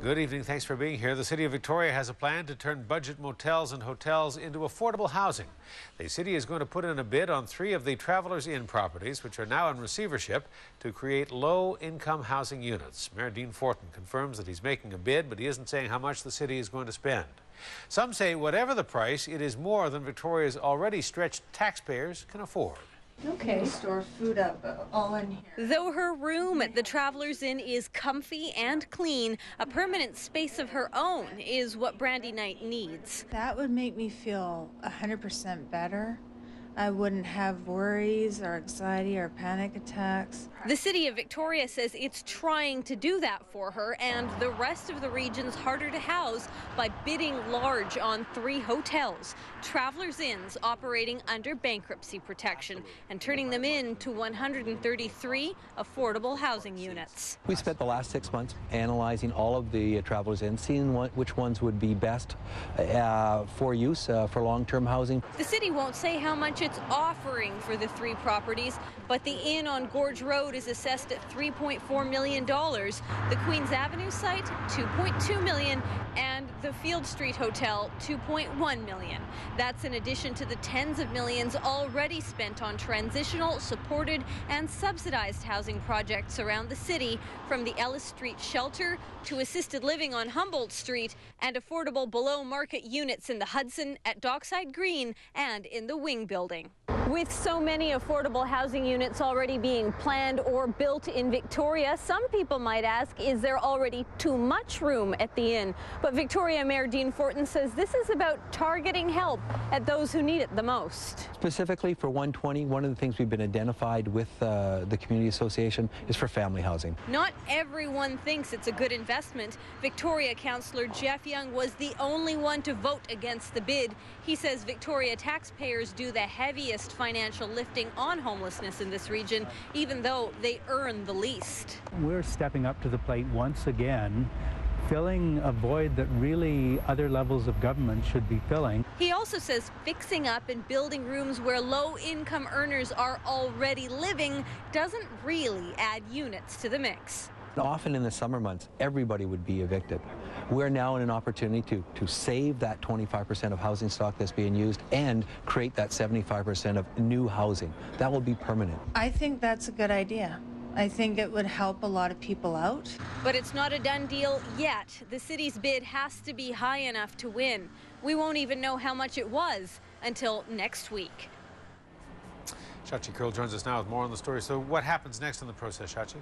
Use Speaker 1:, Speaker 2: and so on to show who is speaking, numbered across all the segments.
Speaker 1: Good evening. Thanks for being here. The City of Victoria has a plan to turn budget motels and hotels into affordable housing. The city is going to put in a bid on 3 of the Travelers Inn properties, which are now in receivership, to create low-income housing units. Mayor Dean Fortin confirms that he's making a bid, but he isn't saying how much the city is going to spend. Some say whatever the price, it is more than Victoria's already stretched taxpayers can afford.
Speaker 2: Okay. Store food up all in here.
Speaker 3: Though her room at the Travelers Inn is comfy and clean, a permanent space of her own is what Brandy Knight needs.
Speaker 2: That would make me feel 100% better. I wouldn't have worries or anxiety or panic attacks.
Speaker 3: The City of Victoria says it's trying to do that for her and the rest of the region's harder to house by bidding large on 3 hotels, Travelers Inns operating under bankruptcy protection and turning them into 133 affordable housing units.
Speaker 4: We spent the last 6 months analyzing all of the Travelers Inns, seeing which ones would be best for use for long-term housing.
Speaker 3: The city won't say how much it's offering for the 3 properties, but the inn on Gorge Road is assessed at $3.4 million. The Queens Avenue site, $2.2 million, and the Field Street Hotel, $2.1 million. That's in addition to the tens of millions already spent on transitional, supported, and subsidized housing projects around the city, from the Ellis Street shelter to assisted living on Humboldt Street and affordable below-market units in the Hudson, at Dockside Green, and in the Wing Building. With so many affordable housing units already being planned or built in Victoria, some people might ask, is there already too much room at the inn? But Victoria Mayor Dean Fortin says this is about targeting help at those who need it the most.
Speaker 4: Specifically for 120, one of the things we've been identified with the Community Association is for family housing.
Speaker 3: Not everyone thinks it's a good investment. Victoria Councillor Jeff Young was the only one to vote against the bid. He says Victoria taxpayers do the heaviest financial lifting on homelessness in this region, even though they earn the least.
Speaker 5: We're stepping up to the plate once again, filling a void that really other levels of government should be filling.
Speaker 3: He also says fixing up and building rooms where low-income earners are already living doesn't really add units to the mix.
Speaker 4: Often in the summer months, everybody would be evicted. We're now in an opportunity to save that 25% of housing stock that's being used and create that 75% of new housing. That will be permanent.
Speaker 2: I think that's a good idea. I think it would help a lot of people out.
Speaker 3: But it's not a done deal yet. The city's bid has to be high enough to win. We won't even know how much it was until next week.
Speaker 1: Shachi Curl joins us now with more on the story. So what happens next in the process, Shachi?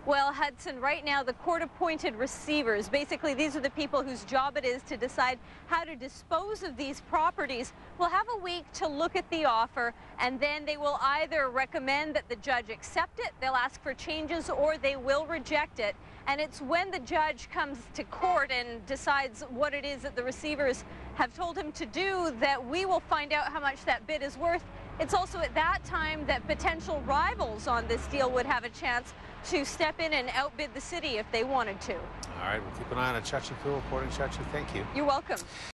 Speaker 3: Well, Hudson, right now the court-appointed receivers, basically these are the people whose job it is to decide how to dispose of these properties, will have a week to look at the offer, and then they will either recommend that the judge accept it, they'll ask for changes, or they will reject it. And it's when the judge comes to court and decides what it is that the receivers have told him to do that we will find out how much that bid is worth. It's also at that time that potential rivals on this deal would have a chance to step in and outbid the city if they wanted to.
Speaker 1: All right, we'll keep an eye on it. Shachi Curl reporting. Shachi, thank you.
Speaker 3: You're welcome.